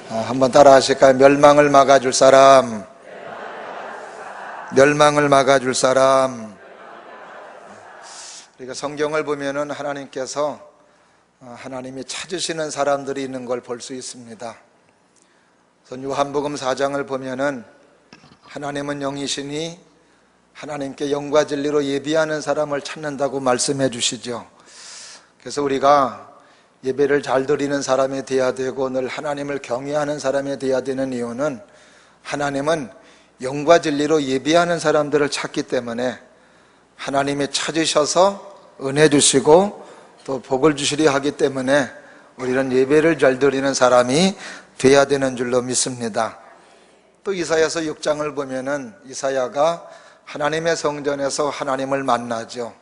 한번 따라 하실까요? 멸망을 막아줄 사람, 멸망을 막아줄 사람. 우리가 성경을 보면은 하나님께서 하나님이 찾으시는 사람들이 있는 걸 볼 수 있습니다. 요한복음 4장을 보면은 하나님은 영이시니 하나님께 영과 진리로 예비하는 사람을 찾는다고 말씀해 주시죠. 그래서 우리가 예배를 잘 드리는 사람이 되어야 되고 늘 하나님을 경외하는 사람이 되어야 되는 이유는 하나님은 영과 진리로 예비하는 사람들을 찾기 때문에 하나님이 찾으셔서 은혜 주시고 또 복을 주시려 하기 때문에 우리는 예배를 잘 드리는 사람이 되어야 되는 줄로 믿습니다. 또 이사야서 6장을 보면은 이사야가 하나님의 성전에서 하나님을 만나죠.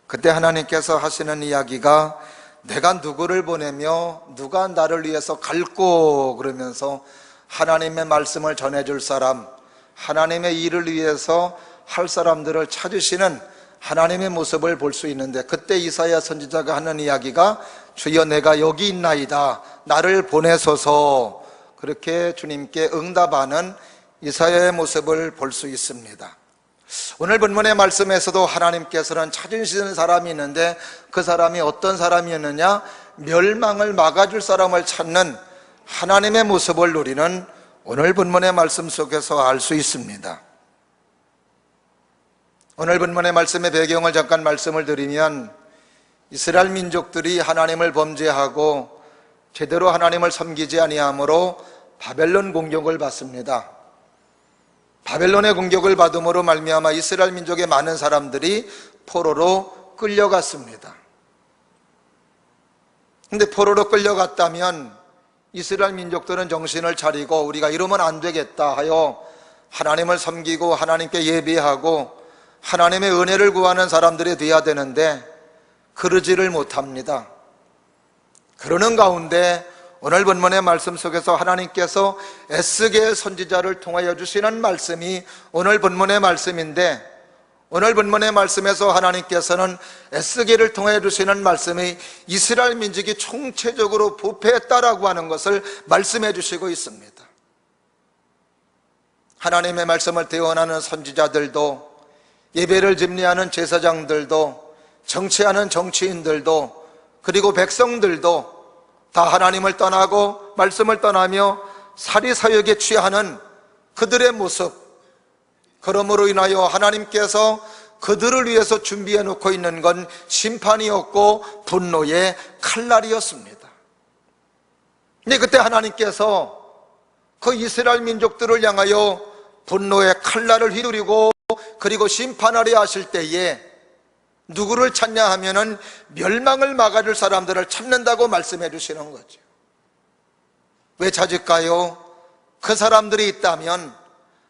그때 하나님께서 하시는 이야기가 내가 누구를 보내며 누가 나를 위해서 갈고, 그러면서 하나님의 말씀을 전해줄 사람, 하나님의 일을 위해서 할 사람들을 찾으시는 하나님의 모습을 볼 수 있는데, 그때 이사야 선지자가 하는 이야기가 주여 내가 여기 있나이다, 나를 보내소서, 그렇게 주님께 응답하는 이사야의 모습을 볼 수 있습니다. 오늘 본문의 말씀에서도 하나님께서는 찾으시는 사람이 있는데 그 사람이 어떤 사람이었느냐? 멸망을 막아줄 사람을 찾는 하나님의 모습을 우리는 오늘 본문의 말씀 속에서 알 수 있습니다. 오늘 본문의 말씀의 배경을 잠깐 말씀을 드리면, 이스라엘 민족들이 하나님을 범죄하고 제대로 하나님을 섬기지 아니함으로 바벨론 공격을 받습니다. 바벨론의 공격을 받음으로 말미암아 이스라엘 민족의 많은 사람들이 포로로 끌려갔습니다. 근데 포로로 끌려갔다면 이스라엘 민족들은 정신을 차리고 우리가 이러면 안 되겠다 하여 하나님을 섬기고 하나님께 예배하고 하나님의 은혜를 구하는 사람들이 되어야 되는데 그러지를 못합니다. 그러는 가운데 오늘 본문의 말씀 속에서 하나님께서 에스겔 선지자를 통하여 주시는 말씀이 오늘 본문의 말씀인데, 오늘 본문의 말씀에서 하나님께서는 에스겔을 통하여 주시는 말씀이 이스라엘 민족이 총체적으로 부패했다라고 하는 것을 말씀해 주시고 있습니다. 하나님의 말씀을 대언하는 선지자들도, 예배를 집례하는 제사장들도, 정치하는 정치인들도, 그리고 백성들도 다 하나님을 떠나고 말씀을 떠나며 사리사욕에 취하는 그들의 모습, 그러므로 인하여 하나님께서 그들을 위해서 준비해 놓고 있는 건 심판이었고 분노의 칼날이었습니다. 근데 그때 하나님께서 그 이스라엘 민족들을 향하여 분노의 칼날을 휘두르고 그리고 심판하려 하실 때에 누구를 찾냐 하면은 멸망을 막아줄 사람들을 찾는다고 말씀해 주시는 거죠. 왜 찾을까요? 그 사람들이 있다면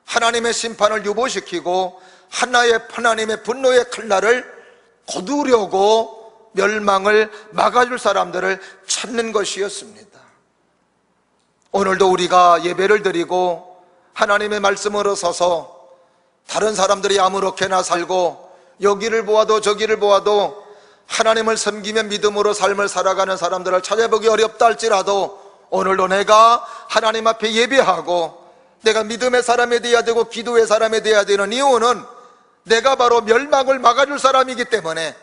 하나님의 심판을 유보시키고 하나님의 분노의 칼날을 거두려고 멸망을 막아줄 사람들을 찾는 것이었습니다. 오늘도 우리가 예배를 드리고 하나님의 말씀으로 서서 다른 사람들이 아무렇게나 살고 여기를 보아도 저기를 보아도 하나님을 섬기며 믿음으로 삶을 살아가는 사람들을 찾아보기 어렵다 할지라도 오늘도 내가 하나님 앞에 예배하고 내가 믿음의 사람이 되어야 되고 기도의 사람이 되어야 되는 이유는 내가 바로 멸망을 막아줄 사람이기 때문에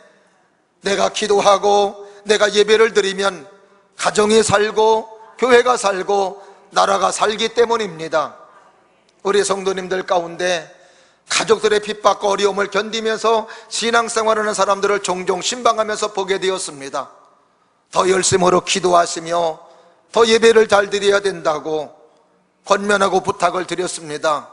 내가 기도하고 내가 예배를 드리면 가정이 살고 교회가 살고 나라가 살기 때문입니다. 우리 성도님들 가운데 가족들의 핍박과 어려움을 견디면서 신앙생활하는 사람들을 종종 신방하면서 보게 되었습니다. 더 열심으로 기도하시며 더 예배를 잘 드려야 된다고 권면하고 부탁을 드렸습니다.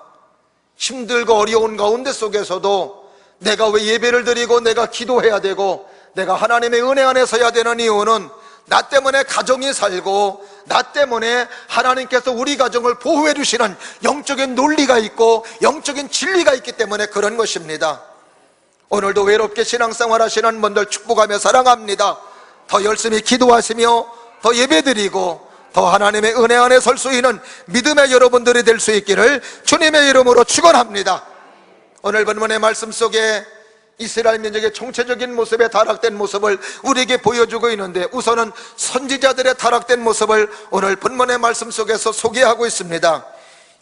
힘들고 어려운 가운데 속에서도 내가 왜 예배를 드리고 내가 기도해야 되고 내가 하나님의 은혜 안에 서야 되는 이유는 나 때문에 가정이 살고 나 때문에 하나님께서 우리 가정을 보호해 주시는 영적인 논리가 있고 영적인 진리가 있기 때문에 그런 것입니다. 오늘도 외롭게 신앙생활 하시는 분들 축복하며 사랑합니다. 더 열심히 기도하시며 더 예배드리고 더 하나님의 은혜 안에 설 수 있는 믿음의 여러분들이 될 수 있기를 주님의 이름으로 축원합니다. 오늘 본문의 말씀 속에 이스라엘 민족의 총체적인 모습의 타락된 모습을 우리에게 보여주고 있는데, 우선은 선지자들의 타락된 모습을 오늘 본문의 말씀 속에서 소개하고 있습니다.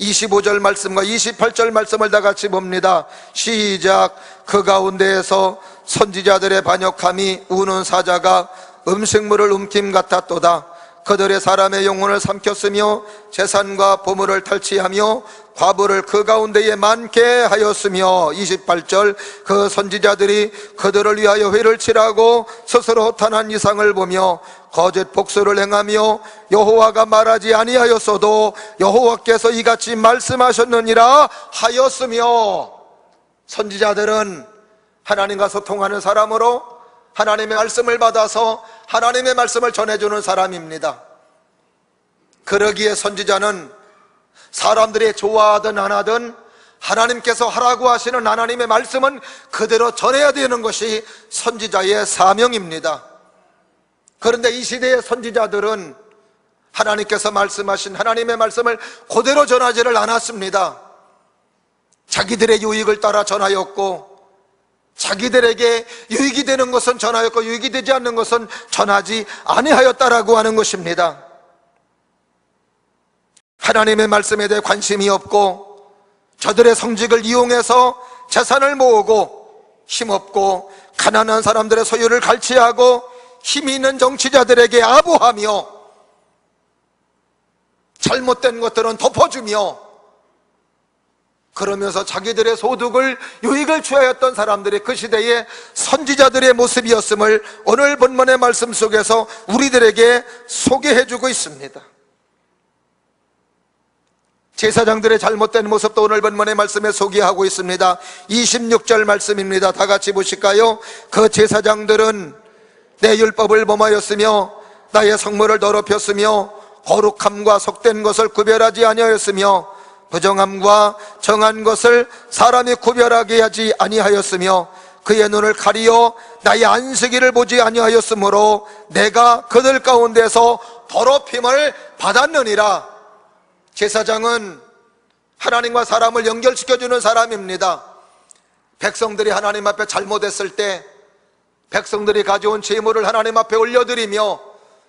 25절 말씀과 28절 말씀을 다 같이 봅니다. 시작. 그 가운데에서 선지자들의 반역함이 우는 사자가 음식물을 움킴 같았도다. 그들의 사람의 영혼을 삼켰으며 재산과 보물을 탈취하며 과부를 그 가운데에 많게 하였으며, 28절. 그 선지자들이 그들을 위하여 회를 치라고 스스로 허탄한 이상을 보며 거짓 복수를 행하며 여호와가 말하지 아니하였어도 여호와께서 이같이 말씀하셨느니라 하였으며. 선지자들은 하나님과 소통하는 사람으로 하나님의 말씀을 받아서 하나님의 말씀을 전해주는 사람입니다. 그러기에 선지자는 사람들이 좋아하든 안 하든 하나님께서 하라고 하시는 하나님의 말씀은 그대로 전해야 되는 것이 선지자의 사명입니다. 그런데 이 시대의 선지자들은 하나님께서 말씀하신 하나님의 말씀을 그대로 전하지를 않았습니다. 자기들의 유익을 따라 전하였고, 자기들에게 유익이 되는 것은 전하였고 유익이 되지 않는 것은 전하지 아니하였다라고 하는 것입니다. 하나님의 말씀에 대해 관심이 없고 저들의 성직을 이용해서 재산을 모으고 힘없고 가난한 사람들의 소유를 갈취하고 힘이 있는 정치자들에게 아부하며 잘못된 것들은 덮어주며 그러면서 자기들의 소득을, 유익을 취하였던 사람들이 그 시대의 선지자들의 모습이었음을 오늘 본문의 말씀 속에서 우리들에게 소개해주고 있습니다. 제사장들의 잘못된 모습도 오늘 본문의 말씀에 소개하고 있습니다. 26절 말씀입니다. 다 같이 보실까요? 그 제사장들은 내 율법을 범하였으며 나의 성물을 더럽혔으며 거룩함과 속된 것을 구별하지 아니하였으며 부정함과 정한 것을 사람이 구별하게 하지 아니하였으며 그의 눈을 가리어 나의 안식일을 보지 아니하였으므로 내가 그들 가운데서 더럽힘을 받았느니라. 제사장은 하나님과 사람을 연결시켜주는 사람입니다. 백성들이 하나님 앞에 잘못했을 때 백성들이 가져온 제물을 하나님 앞에 올려드리며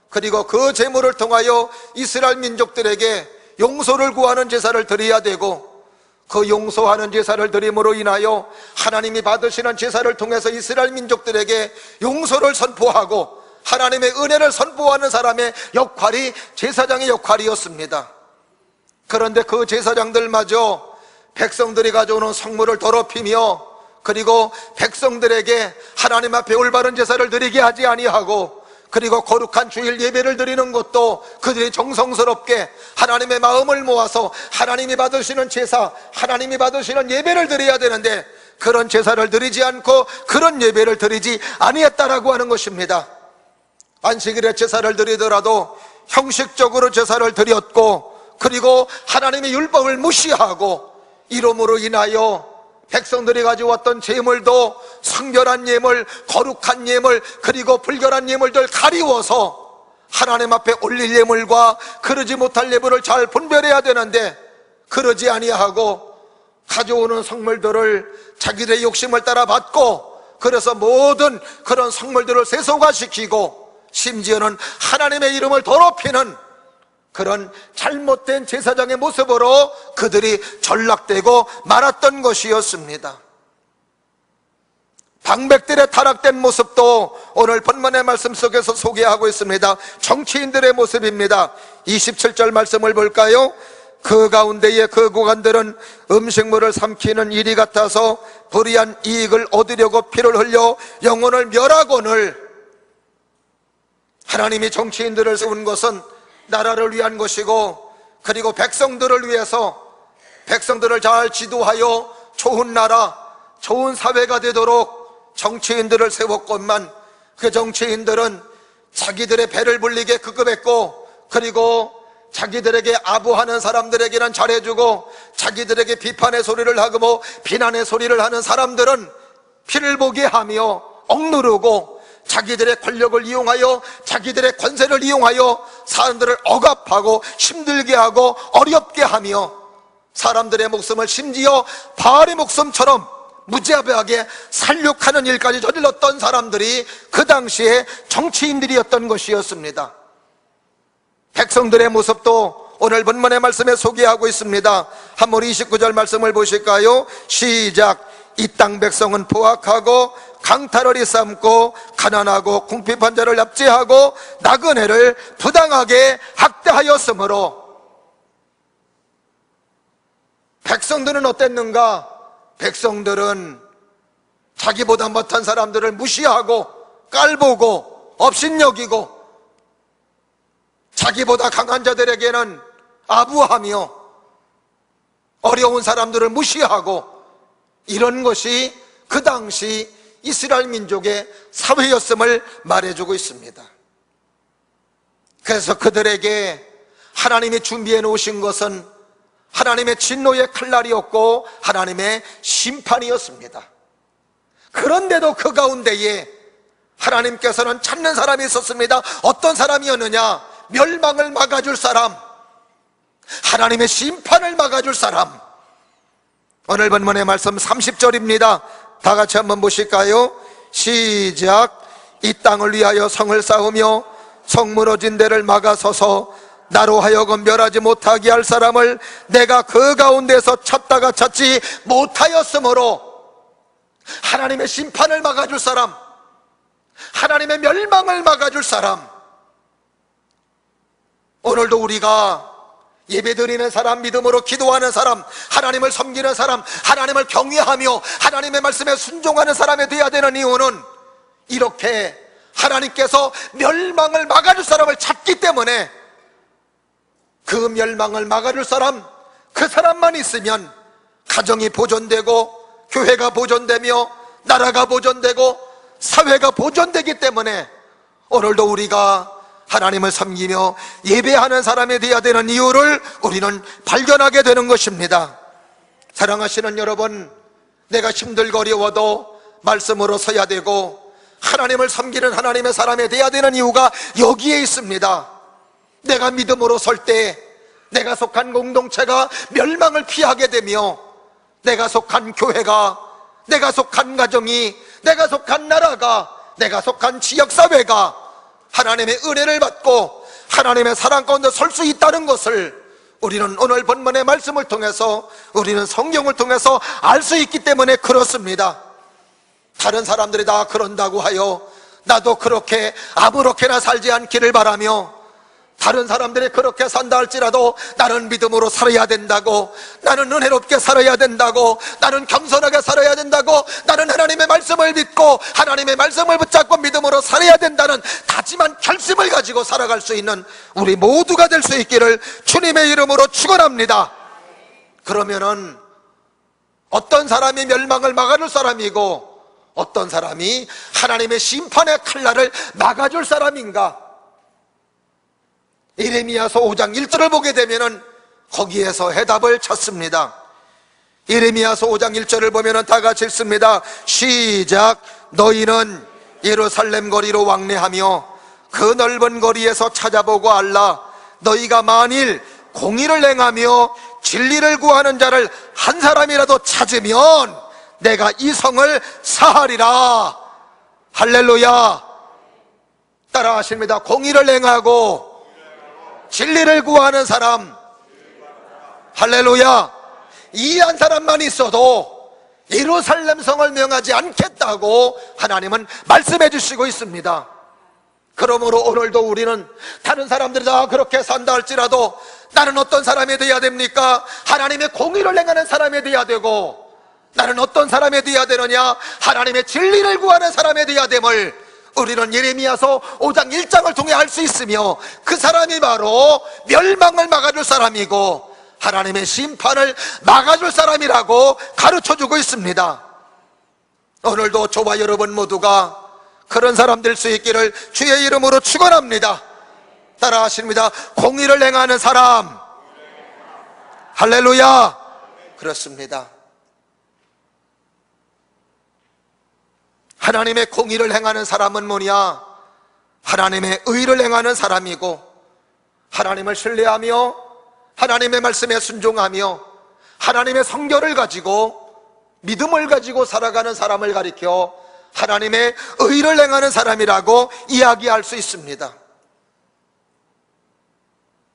그리고 그 제물을 통하여 이스라엘 민족들에게 용서를 구하는 제사를 드려야 되고, 그 용서하는 제사를 드림으로 인하여 하나님이 받으시는 제사를 통해서 이스라엘 민족들에게 용서를 선포하고 하나님의 은혜를 선포하는 사람의 역할이 제사장의 역할이었습니다. 그런데 그 제사장들마저 백성들이 가져오는 성물을 더럽히며 그리고 백성들에게 하나님 앞에 올바른 제사를 드리게 하지 아니하고, 그리고 거룩한 주일 예배를 드리는 것도 그들이 정성스럽게 하나님의 마음을 모아서 하나님이 받으시는 제사, 하나님이 받으시는 예배를 드려야 되는데 그런 제사를 드리지 않고 그런 예배를 드리지 아니했다라고 하는 것입니다. 안식일에 제사를 드리더라도 형식적으로 제사를 드렸고, 그리고 하나님의 율법을 무시하고, 이름으로 인하여 백성들이 가져왔던 제물도 성결한 예물, 거룩한 예물, 그리고 불결한 예물들 가리워서 하나님 앞에 올릴 예물과 그러지 못할 예물을 잘 분별해야 되는데 그러지 아니하고 가져오는 성물들을 자기들의 욕심을 따라 받고, 그래서 모든 그런 성물들을 세속화시키고 심지어는 하나님의 이름을 더럽히는 그런 잘못된 제사장의 모습으로 그들이 전락되고 말았던 것이었습니다. 방백들의 타락된 모습도 오늘 본문의 말씀 속에서 소개하고 있습니다. 정치인들의 모습입니다. 27절 말씀을 볼까요? 그 가운데에 그 고관들은 음식물을 삼키는 일이 같아서 불의한 이익을 얻으려고 피를 흘려 영혼을 멸하거늘. 하나님이 정치인들을 세운 것은 나라를 위한 것이고, 그리고 백성들을 위해서 백성들을 잘 지도하여 좋은 나라, 좋은 사회가 되도록 정치인들을 세웠건만 그 정치인들은 자기들의 배를 불리게 급급했고, 그리고 자기들에게 아부하는 사람들에게는 잘해주고 자기들에게 비판의 소리를 하고 비난의 소리를 하는 사람들은 피를 보게 하며 억누르고 자기들의 권력을 이용하여 자기들의 권세를 이용하여 사람들을 억압하고 힘들게 하고 어렵게 하며 사람들의 목숨을 심지어 바알의 목숨처럼 무자비하게 살육하는 일까지 저질렀던 사람들이 그 당시에 정치인들이었던 것이었습니다. 백성들의 모습도 오늘 본문의 말씀에 소개하고 있습니다. 한번 29절 말씀을 보실까요? 시작. 이 땅 백성은 포악하고 강탈을 일삼고 가난하고 궁핍한 자를 납치하고 나그네를 부당하게 학대하였으므로. 백성들은 어땠는가? 백성들은 자기보다 못한 사람들을 무시하고 깔보고 업신여기고 자기보다 강한 자들에게는 아부하며 어려운 사람들을 무시하고, 이런 것이 그 당시 이스라엘 민족의 사회였음을 말해주고 있습니다. 그래서 그들에게 하나님이 준비해 놓으신 것은 하나님의 진노의 칼날이었고 하나님의 심판이었습니다. 그런데도 그 가운데에 하나님께서는 찾는 사람이 있었습니다. 어떤 사람이었느냐? 멸망을 막아줄 사람, 하나님의 심판을 막아줄 사람. 오늘 본문의 말씀 30절입니다. 다 같이 한번 보실까요? 시작. 이 땅을 위하여 성을 쌓으며 성 무너진 데를 막아서서 나로 하여금 멸하지 못하게 할 사람을 내가 그 가운데서 찾다가 찾지 못하였으므로. 하나님의 심판을 막아줄 사람, 하나님의 멸망을 막아줄 사람. 오늘도 우리가 예배드리는 사람, 믿음으로 기도하는 사람, 하나님을 섬기는 사람, 하나님을 경외하며 하나님의 말씀에 순종하는 사람이 되어야 되는 이유는 이렇게 하나님께서 멸망을 막아줄 사람을 찾기 때문에, 그 멸망을 막아줄 사람, 그 사람만 있으면 가정이 보존되고 교회가 보존되며 나라가 보존되고 사회가 보존되기 때문에 오늘도 우리가 하나님을 섬기며 예배하는 사람이 되어야 되는 이유를 우리는 발견하게 되는 것입니다. 사랑하시는 여러분, 내가 힘들고 어려워도 말씀으로 서야 되고 하나님을 섬기는 하나님의 사람이 되어야 되는 이유가 여기에 있습니다. 내가 믿음으로 설 때 내가 속한 공동체가 멸망을 피하게 되며, 내가 속한 교회가, 내가 속한 가정이, 내가 속한 나라가, 내가 속한 지역사회가 하나님의 은혜를 받고 하나님의 사랑 가운데 설 수 있다는 것을 우리는 오늘 본문의 말씀을 통해서, 우리는 성경을 통해서 알 수 있기 때문에 그렇습니다. 다른 사람들이 다 그런다고 하여 나도 그렇게 아무렇게나 살지 않기를 바라며, 다른 사람들이 그렇게 산다 할지라도 나는 믿음으로 살아야 된다고, 나는 은혜롭게 살아야 된다고, 나는 겸손하게 살아야 된다고, 나는 하나님의 말씀을 믿고 하나님의 말씀을 붙잡고 믿음으로 살아야 된다는 다짐한 결심을 가지고 살아갈 수 있는 우리 모두가 될 수 있기를 주님의 이름으로 축원합니다. 그러면은 어떤 사람이 멸망을 막아줄 사람이고 어떤 사람이 하나님의 심판의 칼날을 막아줄 사람인가? 예레미야서 5장 1절을 보게 되면은 거기에서 해답을 찾습니다. 예레미야서 5장 1절을 보면은 다 같이 읽습니다. 시작. 너희는 예루살렘 거리로 왕래하며 그 넓은 거리에서 찾아보고 알라. 너희가 만일 공의를 행하며 진리를 구하는 자를 한 사람이라도 찾으면 내가 이 성을 사하리라. 할렐루야. 따라 하십니다. 공의를 행하고 진리를 구하는 사람, 할렐루야. 이 한 사람만 있어도 예루살렘 성을 명하지 않겠다고 하나님은 말씀해 주시고 있습니다. 그러므로 오늘도 우리는 다른 사람들이 다 그렇게 산다 할지라도 나는 어떤 사람이 되어야 됩니까? 하나님의 공의를 행하는 사람이 되어야 되고, 나는 어떤 사람이 되어야 되느냐? 하나님의 진리를 구하는 사람이 되어야 됨을 우리는 예레미야서 5장 1장을 통해 알 수 있으며, 그 사람이 바로 멸망을 막아줄 사람이고 하나님의 심판을 막아줄 사람이라고 가르쳐주고 있습니다. 오늘도 저와 여러분 모두가 그런 사람 될 수 있기를 주의 이름으로 축원합니다. 따라 하십니다. 공의를 행하는 사람, 할렐루야. 그렇습니다. 하나님의 공의를 행하는 사람은 뭐냐? 하나님의 의를 행하는 사람이고, 하나님을 신뢰하며 하나님의 말씀에 순종하며 하나님의 성결을 가지고 믿음을 가지고 살아가는 사람을 가리켜 하나님의 의를 행하는 사람이라고 이야기할 수 있습니다.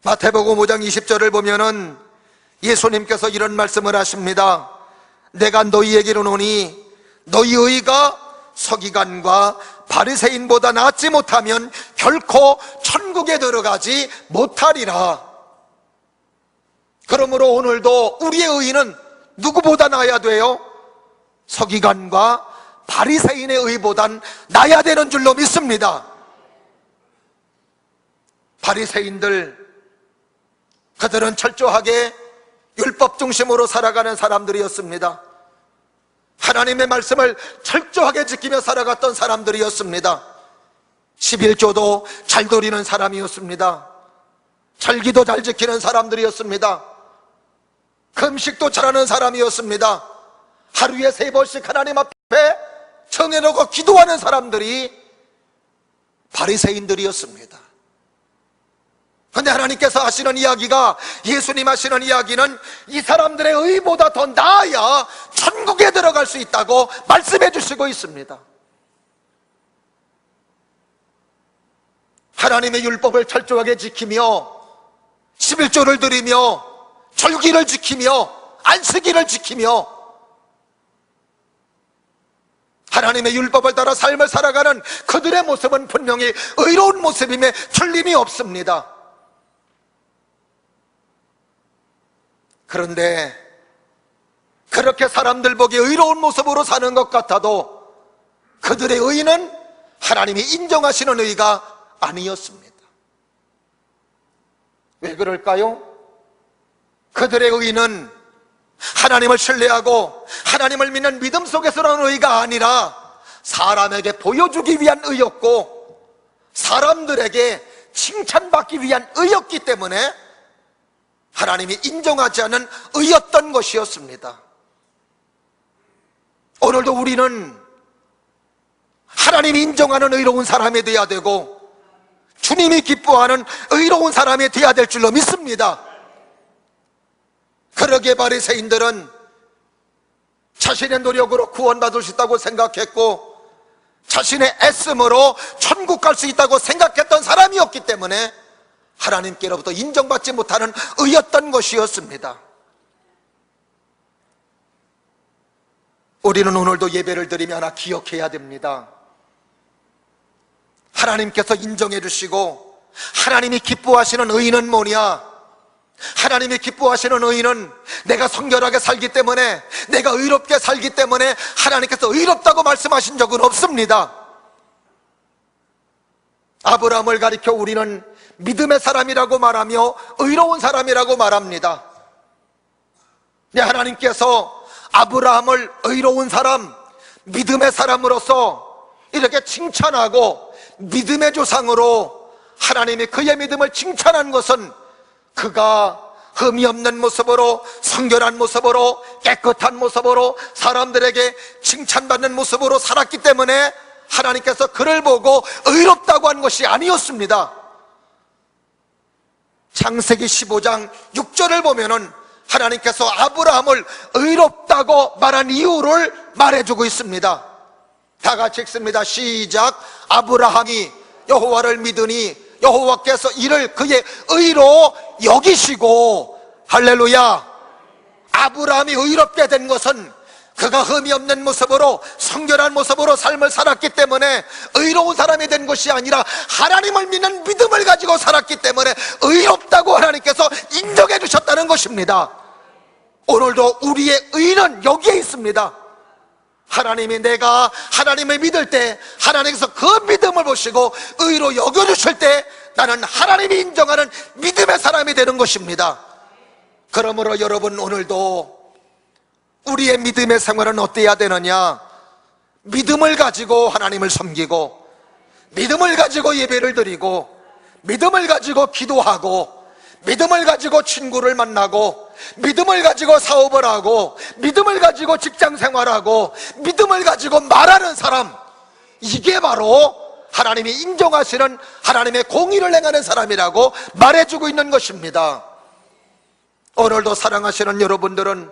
마태복음 5장 20절을 보면은 예수님께서 이런 말씀을 하십니다. 내가 너희에게 이르노니 너희 의가 서기관과 바리새인보다 낫지 못하면 결코 천국에 들어가지 못하리라. 그러므로 오늘도 우리의 의는 누구보다 나아야 돼요? 서기관과 바리새인의 의보단 나아야 되는 줄로 믿습니다. 바리새인들, 그들은 철저하게 율법 중심으로 살아가는 사람들이었습니다. 하나님의 말씀을 철저하게 지키며 살아갔던 사람들이었습니다. 11조도 잘 드리는 사람이었습니다. 절기도 잘 지키는 사람들이었습니다. 금식도 잘하는 사람이었습니다. 하루에 3번씩 하나님 앞에 정해놓고 기도하는 사람들이 바리새인들이었습니다. 그런데 하나님께서 하시는 이야기가, 예수님 하시는 이야기는 이 사람들의 의보다 더 나아야 천국에 들어갈 수 있다고 말씀해 주시고 있습니다. 하나님의 율법을 철저하게 지키며 11조를 드리며 절기를 지키며 안식일을 지키며 하나님의 율법을 따라 삶을 살아가는 그들의 모습은 분명히 의로운 모습임에 틀림이 없습니다. 그런데 그렇게 사람들 보기에 의로운 모습으로 사는 것 같아도 그들의 의는 하나님이 인정하시는 의가 아니었습니다. 왜 그럴까요? 그들의 의는 하나님을 신뢰하고 하나님을 믿는 믿음 속에서 나오는 의가 아니라 사람에게 보여주기 위한 의였고 사람들에게 칭찬받기 위한 의였기 때문에 하나님이 인정하지 않은 의였던 것이었습니다. 오늘도 우리는 하나님이 인정하는 의로운 사람이 되어야 되고 주님이 기뻐하는 의로운 사람이 되어야 될 줄로 믿습니다. 그러기에 바리새인들은 자신의 노력으로 구원받을 수 있다고 생각했고 자신의 애씀으로 천국 갈 수 있다고 생각했던 사람이었기 때문에 하나님께로부터 인정받지 못하는 의였던 것이었습니다. 우리는 오늘도 예배를 드리며 하나 기억해야 됩니다. 하나님께서 인정해 주시고 하나님이 기뻐하시는 의는 뭐냐? 하나님이 기뻐하시는 의는 내가 성결하게 살기 때문에, 내가 의롭게 살기 때문에 하나님께서 의롭다고 말씀하신 적은 없습니다. 아브라함을 가리켜 우리는 믿음의 사람이라고 말하며 의로운 사람이라고 말합니다. 하나님께서 아브라함을 의로운 사람, 믿음의 사람으로서 이렇게 칭찬하고 믿음의 조상으로 하나님이 그의 믿음을 칭찬한 것은 그가 흠이 없는 모습으로, 성결한 모습으로, 깨끗한 모습으로, 사람들에게 칭찬받는 모습으로 살았기 때문에 하나님께서 그를 보고 의롭다고 한 것이 아니었습니다. 창세기 15장 6절을 보면은 하나님께서 아브라함을 의롭다고 말한 이유를 말해주고 있습니다. 다 같이 읽습니다. 시작. 아브라함이 여호와를 믿으니 여호와께서 이를 그의 의로 여기시고. 할렐루야. 아브라함이 의롭게 된 것은 그가 흠이 없는 모습으로, 성결한 모습으로 삶을 살았기 때문에 의로운 사람이 된 것이 아니라 하나님을 믿는 믿음을 가지고 살았기 때문에 의롭다고 하나님께서 인정해 주셨다는 것입니다. 오늘도 우리의 의는 여기에 있습니다. 하나님이 내가 하나님을 믿을 때 하나님께서 그 믿음을 보시고 의로 여겨주실 때 나는 하나님이 인정하는 믿음의 사람이 되는 것입니다. 그러므로 여러분, 오늘도 우리의 믿음의 생활은 어때야 되느냐? 믿음을 가지고 하나님을 섬기고, 믿음을 가지고 예배를 드리고, 믿음을 가지고 기도하고, 믿음을 가지고 친구를 만나고, 믿음을 가지고 사업을 하고, 믿음을 가지고 직장 생활하고, 믿음을 가지고 말하는 사람, 이게 바로 하나님이 인정하시는 하나님의 공의를 행하는 사람이라고 말해주고 있는 것입니다. 오늘도 사랑하시는 여러분들은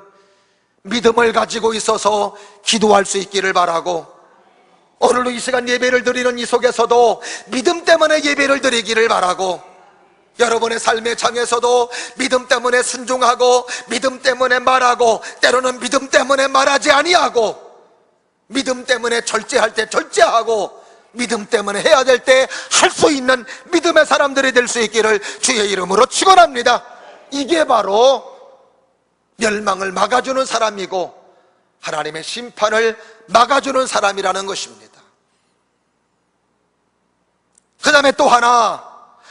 믿음을 가지고 있어서 기도할 수 있기를 바라고, 오늘도 이 시간 예배를 드리는 이 속에서도 믿음 때문에 예배를 드리기를 바라고, 여러분의 삶의 장에서도 믿음 때문에 순종하고, 믿음 때문에 말하고, 때로는 믿음 때문에 말하지 아니하고, 믿음 때문에 절제할 때 절제하고, 믿음 때문에 해야 될 때 할 수 있는 믿음의 사람들이 될 수 있기를 주의 이름으로 축원합니다. 이게 바로 멸망을 막아주는 사람이고 하나님의 심판을 막아주는 사람이라는 것입니다. 그 다음에 또 하나,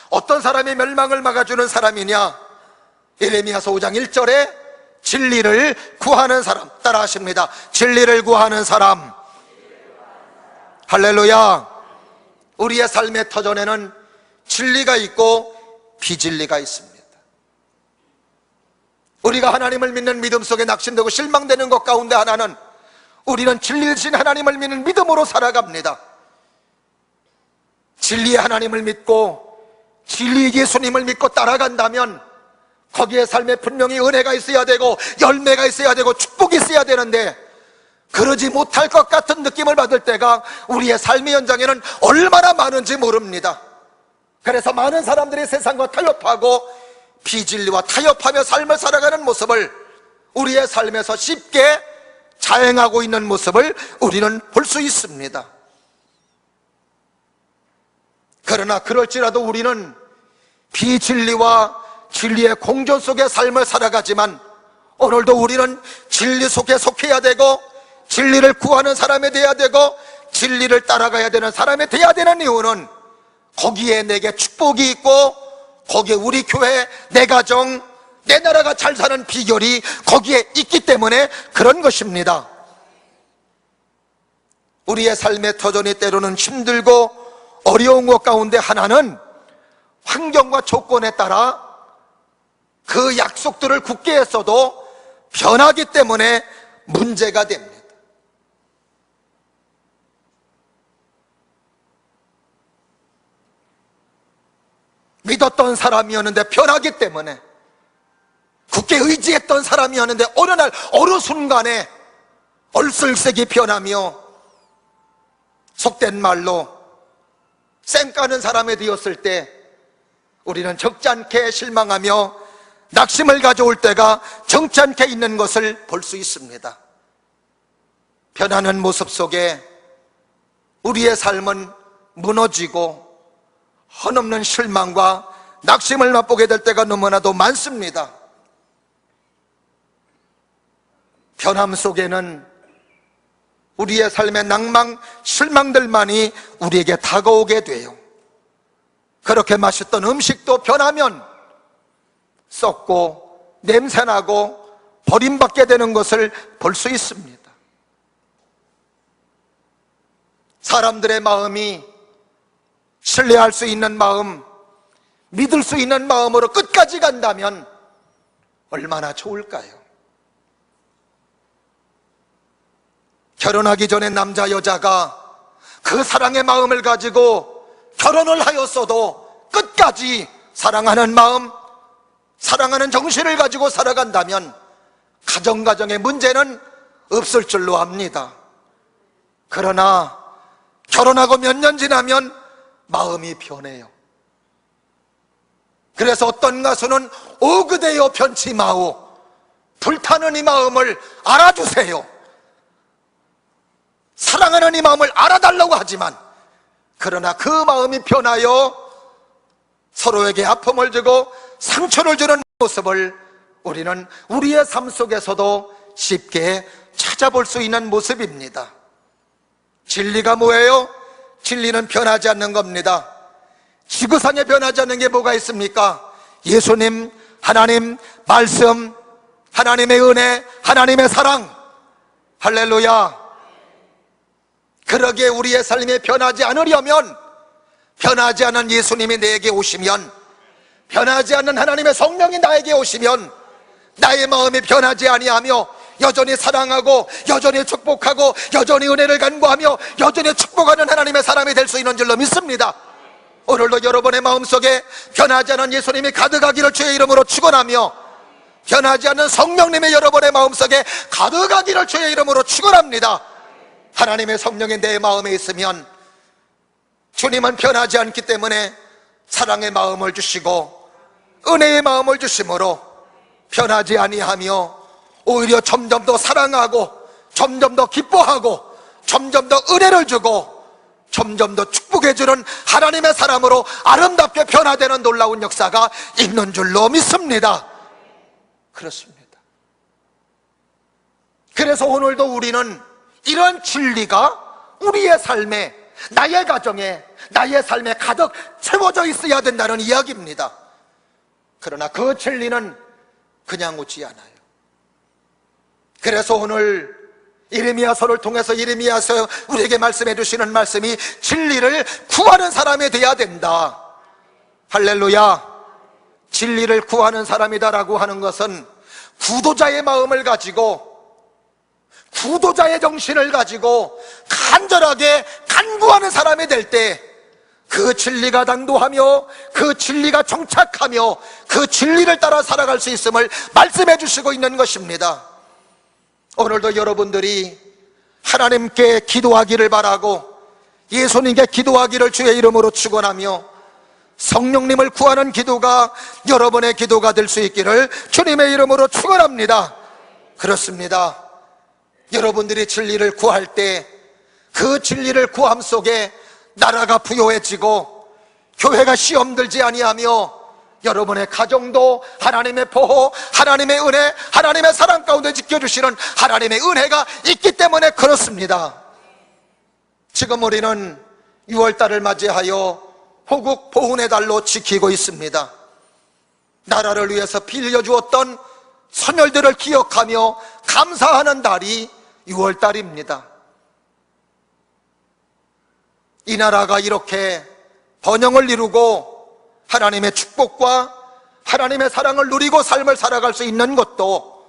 어떤 사람이 멸망을 막아주는 사람이냐? 예레미야서 5장 1절에 진리를 구하는 사람, 따라 하십니다. 진리를 구하는 사람. 할렐루야. 우리의 삶의 터전에는 진리가 있고 비진리가 있습니다. 우리가 하나님을 믿는 믿음 속에 낙심되고 실망되는 것 가운데 하나는, 우리는 진리이신 하나님을 믿는 믿음으로 살아갑니다. 진리의 하나님을 믿고 진리의 예수님을 믿고 따라간다면 거기에 삶에 분명히 은혜가 있어야 되고 열매가 있어야 되고 축복이 있어야 되는데, 그러지 못할 것 같은 느낌을 받을 때가 우리의 삶의 현장에는 얼마나 많은지 모릅니다. 그래서 많은 사람들이 세상과 타협하고 비진리와 타협하며 삶을 살아가는 모습을 우리의 삶에서 쉽게 자행하고 있는 모습을 우리는 볼 수 있습니다. 그러나 그럴지라도 우리는 비진리와 진리의 공존 속의 삶을 살아가지만, 오늘도 우리는 진리 속에 속해야 되고 진리를 구하는 사람이 돼야 되고 진리를 따라가야 되는 사람이 돼야 되는 이유는, 거기에 내게 축복이 있고 거기에 우리 교회, 내 가정, 내 나라가 잘 사는 비결이 거기에 있기 때문에 그런 것입니다. 우리의 삶의 터전이 때로는 힘들고 어려운 것 가운데 하나는 환경과 조건에 따라 그 약속들을 굳게 했어도 변하기 때문에 문제가 됩니다. 믿었던 사람이었는데 변하기 때문에, 굳게 의지했던 사람이었는데 어느 날 어느 순간에 얼슬색이 변하며, 속된 말로 쌩 까는 사람이 되었을 때 우리는 적지 않게 실망하며 낙심을 가져올 때가 정치 않게 있는 것을 볼 수 있습니다. 변하는 모습 속에 우리의 삶은 무너지고 한없는 실망과 낙심을 맛보게 될 때가 너무나도 많습니다. 변함 속에는 우리의 삶의 낭망, 실망들만이 우리에게 다가오게 돼요. 그렇게 맛있던 음식도 변하면 썩고 냄새나고 버림받게 되는 것을 볼 수 있습니다. 사람들의 마음이 신뢰할 수 있는 마음, 믿을 수 있는 마음으로 끝까지 간다면 얼마나 좋을까요? 결혼하기 전에 남자 여자가 그 사랑의 마음을 가지고 결혼을 하였어도 끝까지 사랑하는 마음, 사랑하는 정신을 가지고 살아간다면 가정의 문제는 없을 줄로 압니다. 그러나 결혼하고 몇 년 지나면 마음이 변해요. 그래서 어떤 가수는 오그대여 변치 마오, 불타는 이 마음을 알아주세요. 사랑하는 이 마음을 알아달라고 하지만, 그러나 그 마음이 변하여 서로에게 아픔을 주고 상처를 주는 모습을 우리는 우리의 삶 속에서도 쉽게 찾아볼 수 있는 모습입니다. 진리가 뭐예요? 진리는 변하지 않는 겁니다. 지구상에 변하지 않는 게 뭐가 있습니까? 예수님, 하나님, 말씀, 하나님의 은혜, 하나님의 사랑. 할렐루야. 그러기에 우리의 삶이 변하지 않으려면, 변하지 않은 예수님이 내게 오시면, 변하지 않는 하나님의 성령이 나에게 오시면, 나의 마음이 변하지 아니하며 여전히 사랑하고 여전히 축복하고 여전히 은혜를 간구하며 여전히 축복하는 하나님의 사람이 될 수 있는 줄로 믿습니다. 오늘도 여러분의 마음속에 변하지 않은 예수님이 가득하기를 주의 이름으로 축원하며, 변하지 않는 성령님의 여러분의 마음속에 가득하기를 주의 이름으로 축원합니다. 하나님의 성령이 내 마음에 있으면 주님은 변하지 않기 때문에 사랑의 마음을 주시고 은혜의 마음을 주심으로 변하지 아니하며 오히려 점점 더 사랑하고 점점 더 기뻐하고 점점 더 은혜를 주고 점점 더 축복해주는 하나님의 사람으로 아름답게 변화되는 놀라운 역사가 있는 줄로 믿습니다. 그렇습니다. 그래서 오늘도 우리는 이런 진리가 우리의 삶에, 나의 가정에, 나의 삶에 가득 채워져 있어야 된다는 이야기입니다. 그러나 그 진리는 그냥 오지 않아요. 그래서 오늘 예레미야서를 통해서 예레미야서 우리에게 말씀해 주시는 말씀이 진리를 구하는 사람이 돼야 된다. 할렐루야. 진리를 구하는 사람이다라고 하는 것은 구도자의 마음을 가지고, 구도자의 정신을 가지고 간절하게 간구하는 사람이 될 때 그 진리가 당도하며 그 진리가 정착하며 그 진리를 따라 살아갈 수 있음을 말씀해 주시고 있는 것입니다. 오늘도 여러분들이 하나님께 기도하기를 바라고 예수님께 기도하기를 주의 이름으로 축원하며 성령님을 구하는 기도가 여러분의 기도가 될 수 있기를 주님의 이름으로 축원합니다. 그렇습니다. 여러분들이 진리를 구할 때 그 진리를 구함 속에 나라가 부요해지고 교회가 시험 들지 아니하며 여러분의 가정도 하나님의 보호, 하나님의 은혜, 하나님의 사랑 가운데 지켜주시는 하나님의 은혜가 있기 때문에 그렇습니다. 지금 우리는 6월달을 맞이하여 호국 보훈의 달로 지키고 있습니다. 나라를 위해서 빌려주었던 선열들을 기억하며 감사하는 달이 6월달입니다. 이 나라가 이렇게 번영을 이루고 하나님의 축복과 하나님의 사랑을 누리고 삶을 살아갈 수 있는 것도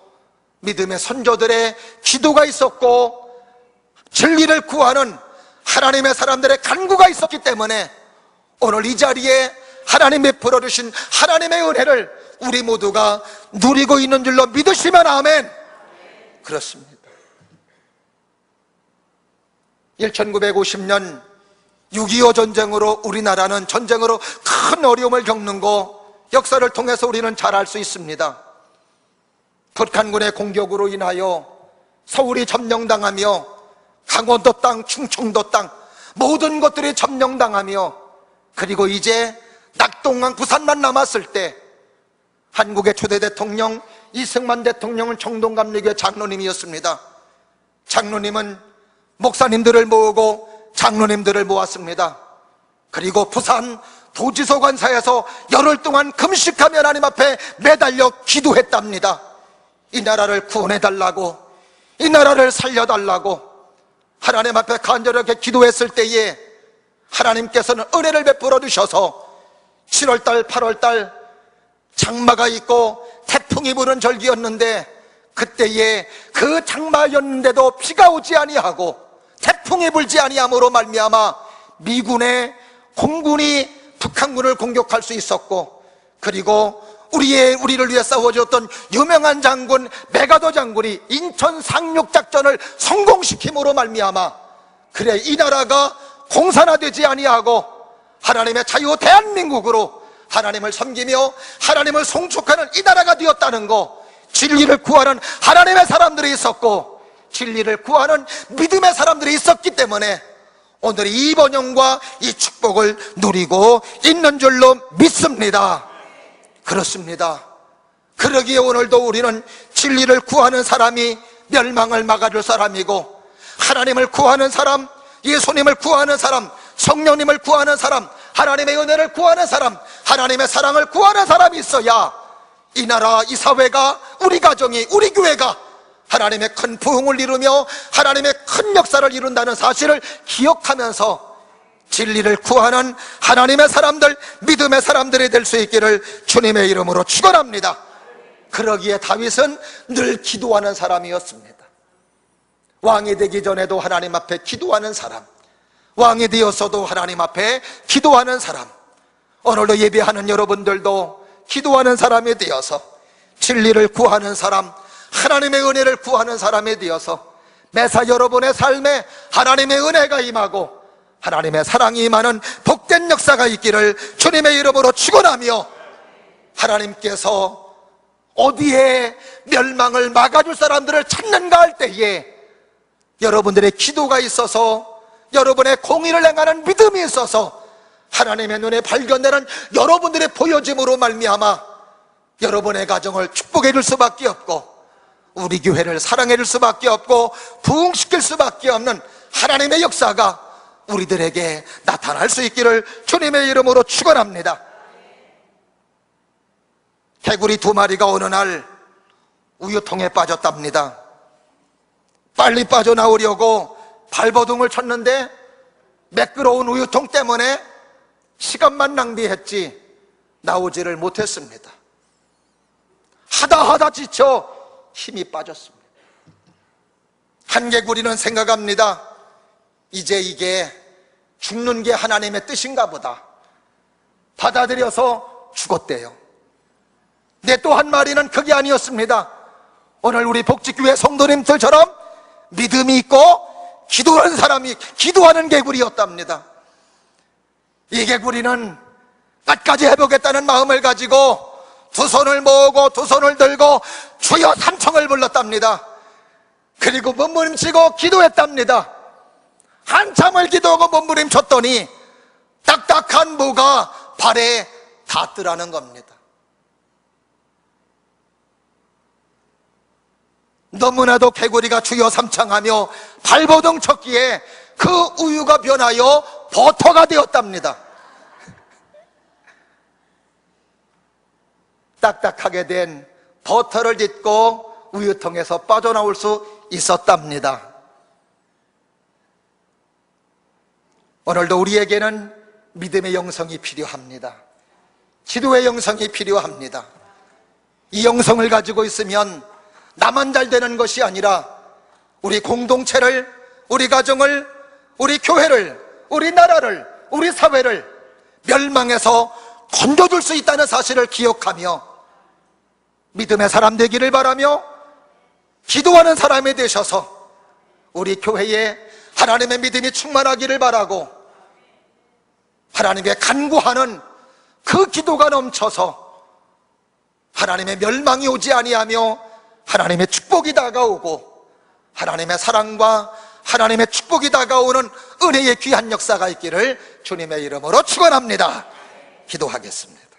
믿음의 선조들의 기도가 있었고 진리를 구하는 하나님의 사람들의 간구가 있었기 때문에 오늘 이 자리에 하나님 베풀어 주신 하나님의 은혜를 우리 모두가 누리고 있는 줄로 믿으시면 아멘. 그렇습니다. 1950년 6.25 전쟁으로 우리나라는 전쟁으로 큰 어려움을 겪는 거 역사를 통해서 우리는 잘 알 수 있습니다. 북한군의 공격으로 인하여 서울이 점령당하며 강원도 땅, 충청도 땅 모든 것들이 점령당하며 그리고 이제 낙동강, 부산만 남았을 때 한국의 초대 대통령 이승만 대통령은 청동감리교회 장로님이었습니다. 장로님은 목사님들을 모으고 장로님들을 모았습니다. 그리고 부산 도지소 관사에서 열흘 동안 금식하며 하나님 앞에 매달려 기도했답니다. 이 나라를 구원해달라고, 이 나라를 살려달라고 하나님 앞에 간절하게 기도했을 때에 하나님께서는 은혜를 베풀어 주셔서 7월달, 8월달 장마가 있고 태풍이 부는 절기였는데 그때에 그 장마였는데도 비가 오지 아니하고 태풍이 불지 아니함으로 말미암아 미군의 공군이 북한군을 공격할 수 있었고 그리고 우리를 위해 싸워줬던 유명한 장군 메가더 장군이 인천 상륙작전을 성공시킴으로 말미암아 그래 이 나라가 공산화되지 아니하고 하나님의 자유 대한민국으로 하나님을 섬기며 하나님을 송축하는 이 나라가 되었다는 거, 진리를 구하는 하나님의 사람들이 있었고 진리를 구하는 믿음의 사람들이 있었기 때문에 오늘 이 번영과 이 축복을 누리고 있는 줄로 믿습니다. 그렇습니다. 그러기에 오늘도 우리는 진리를 구하는 사람이 멸망을 막아줄 사람이고 하나님을 구하는 사람, 예수님을 구하는 사람, 성령님을 구하는 사람, 하나님의 은혜를 구하는 사람, 하나님의 사랑을 구하는 사람이 있어야 이 나라, 이 사회가, 우리 가정이, 우리 교회가 하나님의 큰 부흥을 이루며 하나님의 큰 역사를 이룬다는 사실을 기억하면서 진리를 구하는 하나님의 사람들, 믿음의 사람들이 될 수 있기를 주님의 이름으로 축원합니다. 그러기에 다윗은 늘 기도하는 사람이었습니다. 왕이 되기 전에도 하나님 앞에 기도하는 사람, 왕이 되었어도 하나님 앞에 기도하는 사람, 오늘도 예배하는 여러분들도 기도하는 사람이 되어서 진리를 구하는 사람, 하나님의 은혜를 구하는 사람이 되어서 매사 여러분의 삶에 하나님의 은혜가 임하고 하나님의 사랑이 임하는 복된 역사가 있기를 주님의 이름으로 축원하며, 하나님께서 어디에 멸망을 막아줄 사람들을 찾는가 할 때에 여러분들의 기도가 있어서, 여러분의 공의를 행하는 믿음이 있어서 하나님의 눈에 발견되는 여러분들의 보여짐으로 말미암아 여러분의 가정을 축복해 줄 수밖에 없고, 우리 교회를 사랑해 줄 수밖에 없고, 부흥시킬 수밖에 없는 하나님의 역사가 우리들에게 나타날 수 있기를 주님의 이름으로 축원합니다. 개구리 2마리가 어느 날 우유통에 빠졌답니다. 빨리 빠져나오려고 발버둥을 쳤는데 매끄러운 우유통 때문에 시간만 낭비했지 나오지를 못했습니다. 하다 지쳐 힘이 빠졌습니다. 한 개구리는 생각합니다. 이제 이게 죽는 게 하나님의 뜻인가 보다. 받아들여서 죽었대요. 근데 또 한 마리는 그게 아니었습니다. 오늘 우리 복직교회 성도님들처럼 믿음이 있고 기도하는 사람이 기도하는 개구리였답니다. 이 개구리는 끝까지 해보겠다는 마음을 가지고 두 손을 모으고 두 손을 들고 주여 삼청을 불렀답니다. 그리고 몸부림치고 기도했답니다. 한참을 기도하고 몸부림쳤더니 딱딱한 무가 발에 닿더라는 겁니다. 너무나도 개구리가 주여 삼창하며 발버둥 쳤기에 그 우유가 변하여 버터가 되었답니다. 딱딱하게 된 버터를 딛고 우유통에서 빠져나올 수 있었답니다. 오늘도 우리에게는 믿음의 영성이 필요합니다. 기도의 영성이 필요합니다. 이 영성을 가지고 있으면 나만 잘 되는 것이 아니라 우리 공동체를, 우리 가정을, 우리 교회를, 우리 나라를, 우리 사회를 멸망에서 건져줄 수 있다는 사실을 기억하며 믿음의 사람 되기를 바라며 기도하는 사람이 되셔서 우리 교회에 하나님의 믿음이 충만하기를 바라고, 하나님께 간구하는 그 기도가 넘쳐서 하나님의 멸망이 오지 아니하며 하나님의 축복이 다가오고 하나님의 사랑과 하나님의 축복이 다가오는 은혜의 귀한 역사가 있기를 주님의 이름으로 축원합니다. 기도하겠습니다.